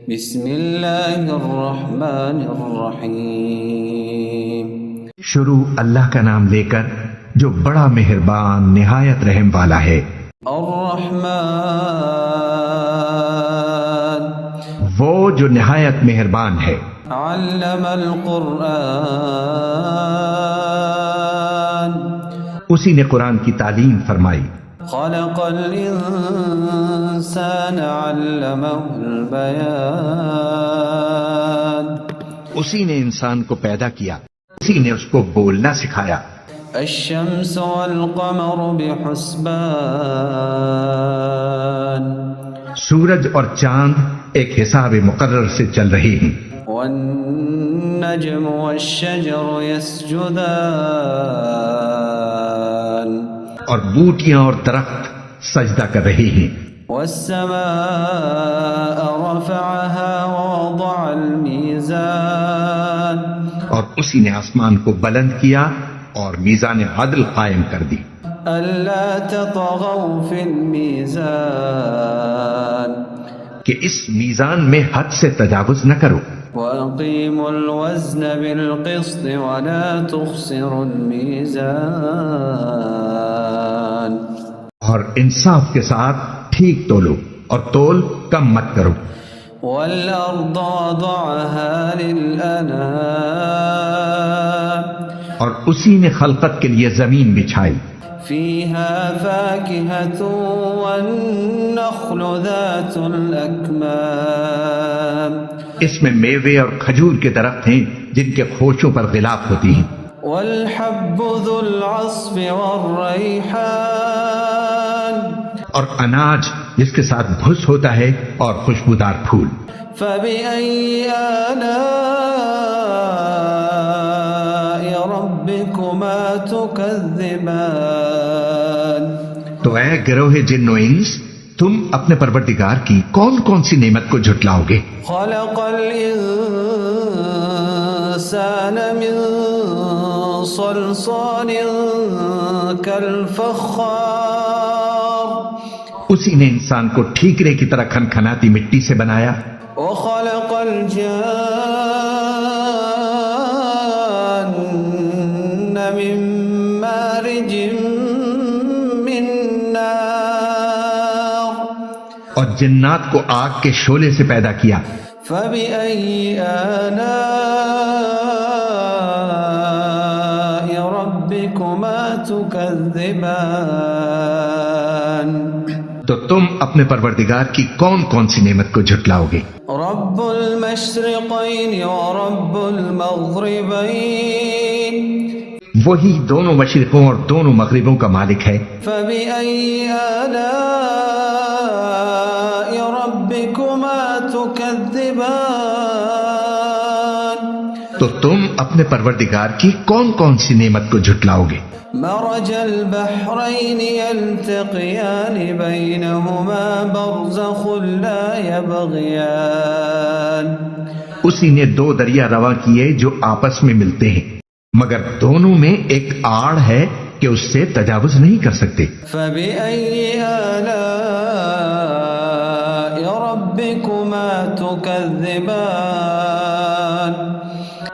بسم اللہ الرحمن الرحیم۔ شروع اللہ کا نام لے کر جو بڑا مہربان نہایت رحم والا ہے۔ الرحمن وہ جو نہایت مہربان ہے۔ علم القرآن اسی نے قرآن کی تعلیم فرمائی۔ خلق الانسان علمہ البیان اسی نے انسان کو پیدا کیا، اسی نے اس کو بولنا سکھایا۔ الشمس والقمر بحسبان سورج اور چاند ایک حساب مقرر سے چل رہے ہیں۔ والنجم والشجر يسجدان اور بوٹیاں اور درخت سجدہ کر رہے ہیں۔ والسماء رفعها ووضع الميزان اور اسی نے آسمان کو بلند کیا اور میزان عدل قائم کر دی۔ ألا تطغوا في الميزان کہ اس میزان میں حد سے تجاوز نہ کرو۔ وأقيموا الوزن بالقسط ولا تخسروا الميزان اور انصاف کے ساتھ ٹھیک تولو اور تول کم مت کرو۔ والأرض وضعها للأنام اور اسی نے خلقت کے لیے زمین بچھائی۔ فيها فاكهة والنخل ذات الأكمام اس میں میوے اور کھجور کے درخت ہیں جن کے خوشوں پر غلاف ہوتی ہیں۔ والحب ذو العصف والريحان اور اناج جس کے ساتھ بھس ہوتا ہے اور خوشبودار پھول۔ فبأي آلاء ربكما تكذبان تو اے گروہ جن و انس، تم اپنے پروردگار کی کون کون سی نعمت کو جھٹلاؤ گے؟ خلق الإنسان من صلصال كالفخار اسی نے انسان کو ٹھیکرے کی طرح کھنکھناتی مٹی سے بنایا۔ وخلق الجان من مارج من نار اور جنات کو آگ کے شعلے سے پیدا کیا۔ فبأي آلاء ربكما تكذبان تو تم اپنے پروردگار کی کون کون سی نعمت کو جھٹلاؤ گے؟ رب المشرقين ورب المغربين وہی دونوں مشرقوں اور دونوں مغربوں کا مالک ہے۔ فبأي آلاء ربكما تكذبان تو تم اپنے پروردگار کی کون کون سی نعمت کو جھٹلاؤ گے؟ مرج البحرين يلتقيان بينهما برزخ لا يبغيان اسی نے دو دریا رواں کیے جو آپس میں ملتے ہیں، مگر دونوں میں ایک آڑ ہے کہ اس سے تجاوز نہیں کر سکتے۔ فبأي آلاء ربكما تكذبان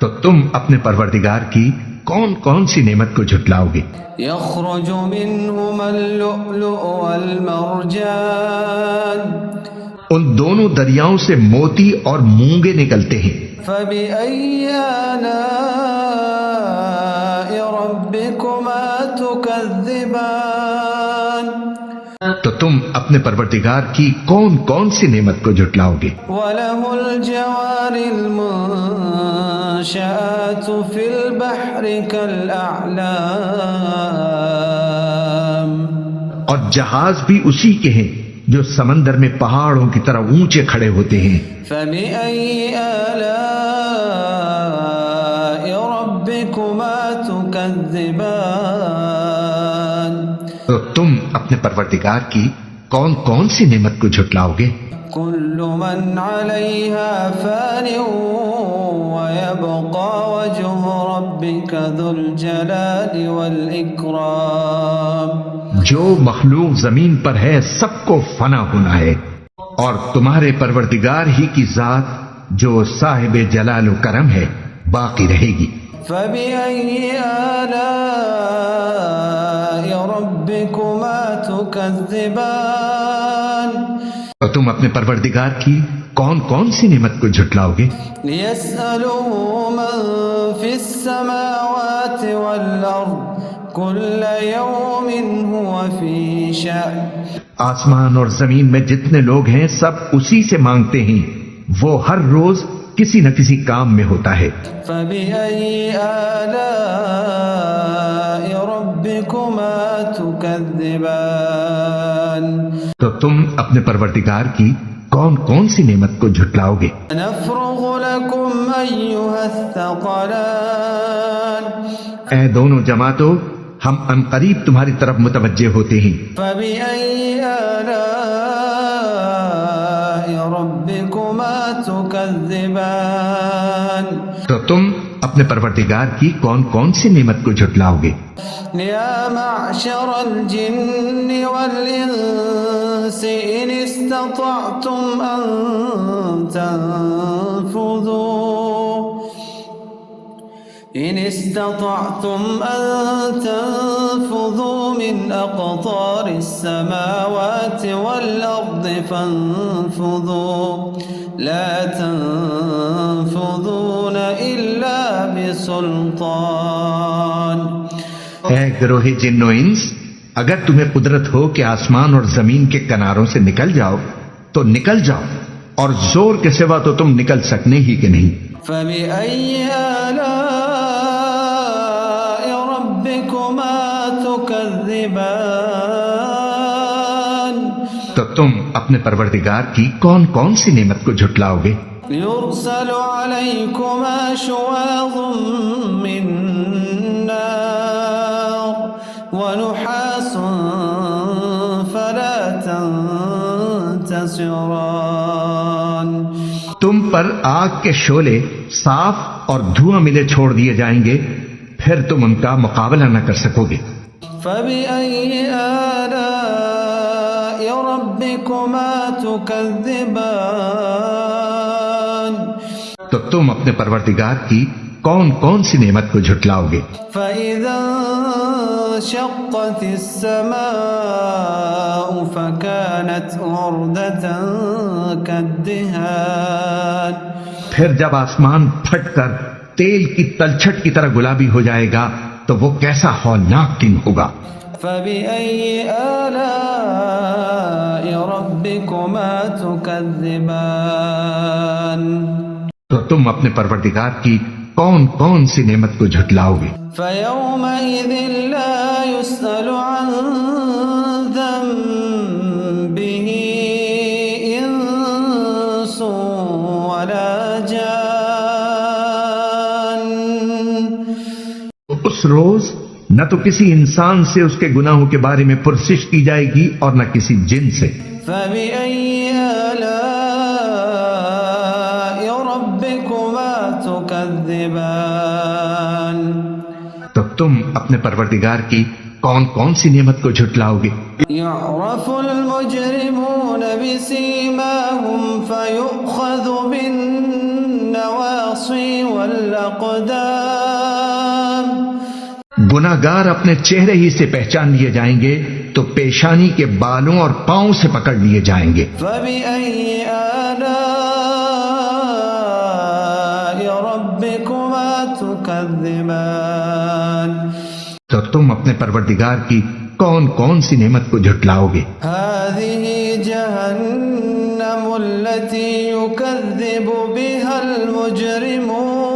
تو تم اپنے پروردگار کی کون کون سی نعمت کو جھٹلاؤ گے؟ يخرج منهما اللؤلؤ والمرجان ان دونوں دریاؤں سے موتی اور مونگے نکلتے ہیں۔ فبأي آلاء ربكما تكذبان تو تم اپنے پروردگار کی کون کون سی نعمت کو جھٹلاؤ گے؟ وله الجوار المنشآت في البحر كالأعلام اور جہاز بھی اسی کے ہیں جو سمندر میں پہاڑوں کی طرح اونچے کھڑے ہوتے ہیں۔ فبأي آلاء ربكما تكذبان تو تم اپنے پروردگار کی کون کون سی نعمت کو جھٹلاؤ گے؟ كل من عليها فان ويبقى وجه ربك ذو الجلال والإكرام جو مخلوق زمین پر ہے سب کو فنا ہونا ہے اور تمہارے پروردگار ہی کی ذات جو صاحب جلال و کرم ہے باقی رہے گی۔ فبأي آلاء ربكما تكذبان اور تم اپنے پروردگار کی کون کون سی نعمت کو جھٹلاؤ گے؟ ليسأله من في السماوات والأرض كل يوم هو في شأن آسمان اور زمین میں جتنے لوگ ہیں سب اسی سے مانگتے ہیں، وہ ہر روز کسی نہ کسی کام میں ہوتا ہے۔ فبأي آلاء ربكما تكذبان تو تم اپنے پروردگار کی کون کون سی نعمت کو جھٹلاؤ گے؟ نفرغ لكم أيها الثقلان اے دونوں جماعتوں، ہم عنقریب تمہاری طرف متوجہ ہوتے ہیں۔ فبأي آلاء ربكما تكذبان تو تم اپنے پروردگار کی کون کون سی نعمت کو جھٹلاؤ گے؟ يا معشر الجن والإنس إن استطعتم أن تنفذوا من أقطار السماوات والأرض فانفذوا لا تنفذون إلا بسلطان اے گروہ جن و انس، اگر تمہیں قدرت ہو کہ آسمان اور زمین کے کناروں سے نکل جاؤ تو نکل جاؤ، اور زور کے سوا تو تم نکل سکنے ہی کہ نہیں۔ فبأي آلاء ربكما تكذبان تو تم اپنے پروردگار کی کون کون سی نعمت کو جھٹلاؤ گے؟ يرسل عليكما شواظ من نار ونحاس فلا تنتصران تم پر آگ کے شعلے صاف اور دھواں ملے چھوڑ دیے جائیں گے، پھر تم ان کا مقابلہ نہ کر سکو گے۔ فبأي آلاء ربكما تكذبان تو تم اپنے پروردگار کی کون کون سی نعمت کو جھٹلاؤ گے؟ فإذا انشقت السماء فكانت وردة كالدهان پھر جب آسمان پھٹ کر تیل کی تلچھٹ کی طرح گلابی ہو جائے گا تو وہ کیسا ہولناک دن ہوگا۔ فبأي آلاء ربكما تكذبان تو تم اپنے پروردگار کی کون کون سی نعمت کو جھٹلاؤ گے؟ فيومئذ لا يسأل عن ذنبه إنس ولا جان اس روز نہ تو کسی انسان سے اس کے گناہوں کے بارے میں پرسش کی جائے گی اور نہ کسی جن سے۔ فبأي آلاء ربكما تكذبان تو تم اپنے پروردگار کی کون کون سی نعمت کو جھٹلاؤ گے؟ يعرف المجرمون بسيماهم فيؤخذ بالنواصي والأقدام گناہگار اپنے چہرے ہی سے پہچان لیے جائیں گے تو پیشانی کے بالوں اور پاؤں سے پکڑ لیے جائیں گے۔ فبأي آلاء ربكما تكذبان تو تم اپنے پروردگار کی کون کون سی نعمت کو جھٹلاؤ گے؟ هذه جهنم التي يكذب بها المجرمون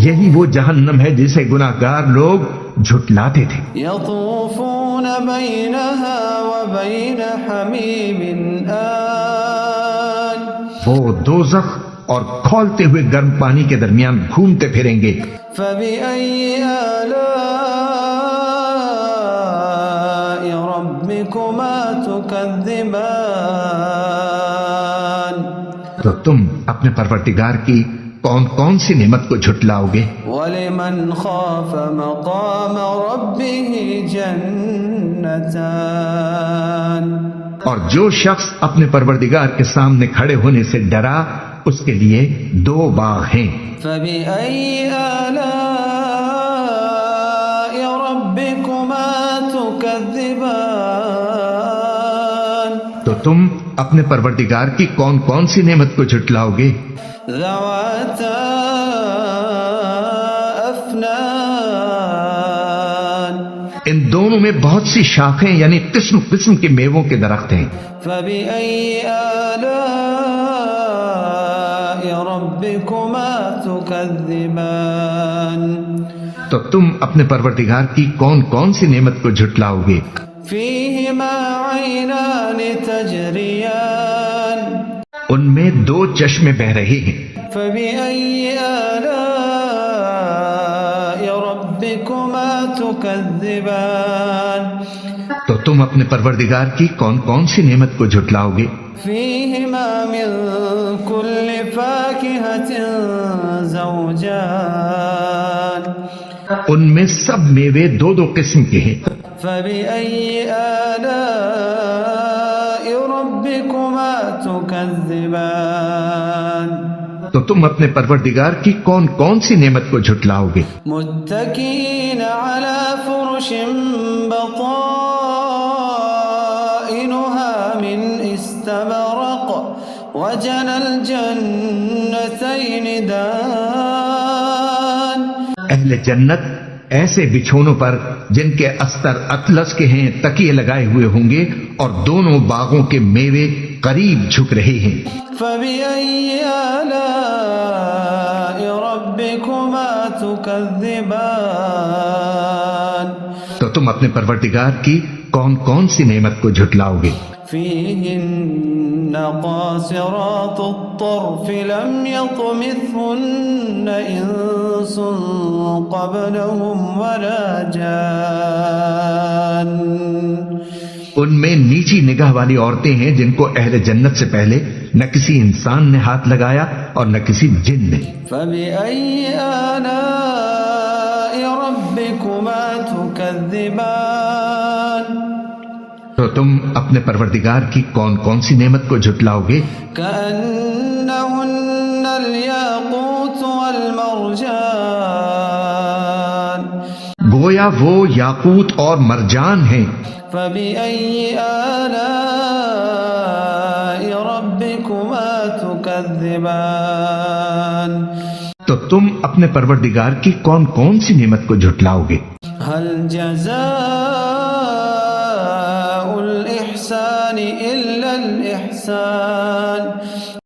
یہی وہ جہنم ہے جسے گناہگار لوگ جھٹلاتے تھے۔ يطوفون بينها وبين حميم آن وہ دوزخ اور کھولتے ہوئے گرم پانی کے درمیان گھومتے پھریں گے۔ فبأي آلاء ربكما تكذبان تو تم اپنے پروردگار کی کون کون سی نعمت کو جھٹلاؤ گے؟ ولمن خاف مقام ربه جنتان اور جو شخص اپنے پروردگار کے سامنے کھڑے ہونے سے ڈرا اس کے لیے 2 باغ ہیں۔ فبأي آلاء ربكما تكذبان تو تم اپنے پروردگار کی کون کون سی نعمت کو جھٹلاؤ گے؟ ذواتا افنان ان دونوں میں بہت سی شاخیں یعنی قسم قسم کے میووں کے درخت ہیں۔ فبأي آلاء ربكما تكذبان تو تم اپنے پروردگار کی کون کون سی نعمت کو جھٹلاؤ گے؟ فيهما عينان تجريان ان میں 2 چشمے بہ رہے ہیں۔ فبأي آلاء ربكما تكذبان تو تم اپنے پروردگار کی کون کون سی نعمت کو جھٹلاؤ گے؟ فيهما من كل فاكهة زوجان ان میں سب میوے 2 قسم کے ہیں۔ فبأي آلاء ربكما تكذبان تو تم اپنے پروردگار کی کون کون سی نعمت کو جھٹلاؤ گے؟ متكئين على فرش بطائنها من استبرق وجنى الجنتين دان اہل جنت ایسے بچھونوں پر جن کے استر اطلس کے ہیں تکیے لگائے ہوئے ہوں گے اور دونوں باغوں کے میوے قریب جھک رہے ہیں۔ فبأي آلاء ربكما تكذبان تو تم اپنے پروردگار کی کون کون سی نعمت کو جھٹلاؤ گے؟ فيهن قاصرات الطرف لم يطمثهن إنس قبلهم ولا جان ان میں نیچی نگاہ والی عورتیں ہیں جن کو اہل جنت سے پہلے نہ کسی انسان نے ہاتھ لگایا اور نہ کسی جن نے۔ فبأي آلاء ربكما تكذبان تو تم اپنے پروردگار کی کون کون سی نعمت کو جھٹلاؤ گے؟ كأنهن الياقوت والمرجان گویا وہ یاقوت اور مرجان ہیں۔ فبأي آلاء ربكما تكذبان تو تم اپنے پروردگار کی کون کون سی نعمت کو جھٹلاؤ گے؟ هل جزاء الإحسان إلا الإحسان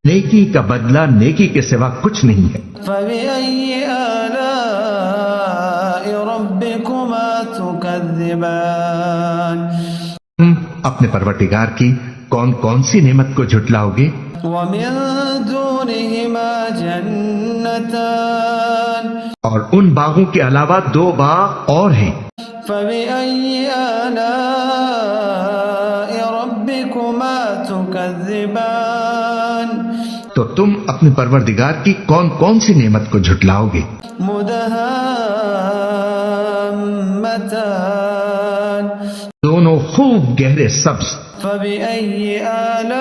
نیکی کا بدلہ نیکی کے سوا کچھ نہیں ہے۔ فبأي آلاء ربكما تكذبان تم اپنے پروردگار کی کون کون سی نعمت کو جھٹلاؤ گے؟ ومن دونهما جنتان اور ان باغوں کے علاوہ 2 باغ اور ہیں۔ فبأي آلاء ربكما تكذبان تو تم اپنے پروردگار کی کون کون سی نعمت کو جھٹلاؤ گے؟ مدهامتان دونوں خوب گہرے سبز۔ فبأي آلاء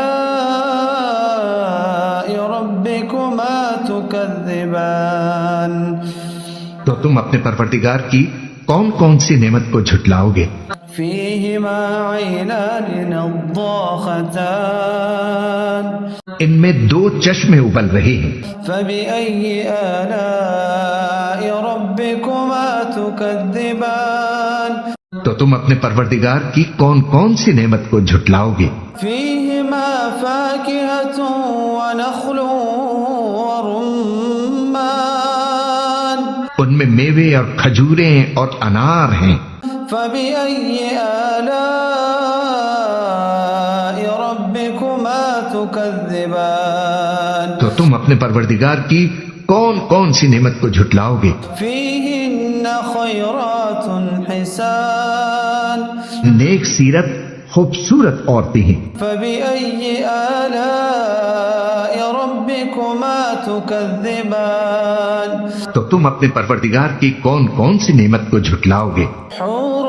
ربكما تكذبان تو تم اپنے پروردگار کی کون کون سی نعمت کو جھٹلاؤ گے؟ فيهما عينان نضاختان ان میں 2 چشمے ابل رہے ہیں۔ فبأي آلاء ربكما تكذبان تو تم اپنے پروردگار کی کون کون سی نعمت کو جھٹلاؤ گے؟ فيهما فاكهة ونخل ورمان ان میں میوے اور کھجوریں اور انار ہیں۔ فبأي آلاء ربكما تكذبان تو تم اپنے پروردگار کی کون کون سی نعمت کو جھٹلاؤ گے؟ فيهن خيرات حسان نیک سیرت خوبصورت عورتیں ہیں۔ فبأي آلاء ربكما تكذبان تو تم اپنے پروردگار کی کون کون سی نعمت کو جھٹلاؤ گے؟ حور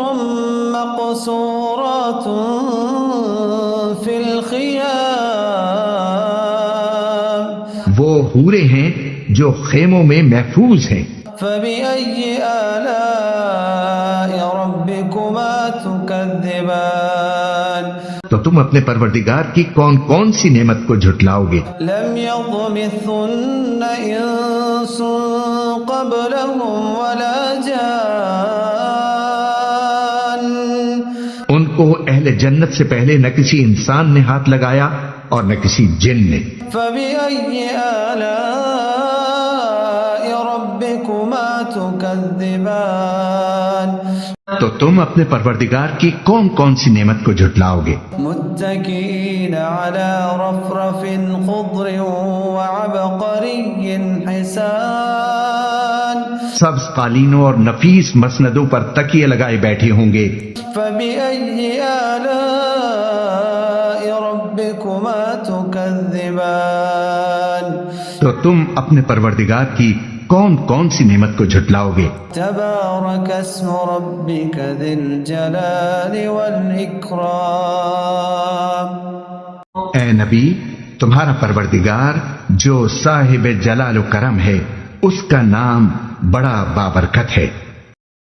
مقصورات في وہ حورے ہیں جو خیموں میں محفوظ ہیں. فبأي آلاء ربكما تكذبان تو تم اپنے پروردگار کی کون کون سی نعمت کو جھٹلاؤ گے؟ لم يطمثهن انس قبلهم ولا جان ان کو اہل جنت سے پہلے نہ کسی انسان نے ہاتھ لگایا اور نہ کسی جن نے. فبأي آلاء ربكما تكذبان تو تم اپنے پروردگار کی کون کون سی نعمت کو جھٹلاؤ گے؟ متكئين على رفرف خضر وعبقري حسان سبز قالینوں اور نفیس مسندوں پر تکیے لگائے بیٹھے ہوں گے. فبأي آلاء ربكما تكذبان تو تم اپنے پروردگار کی کون کون سی نعمت کو جھٹلاؤ گے؟ تبارك اسم ربك ذي الجلال والإكرام اے نبی، تمہارا پروردگار جو صاحب جلال و کرم ہے، اس کا نام بڑا بابرکت ہے.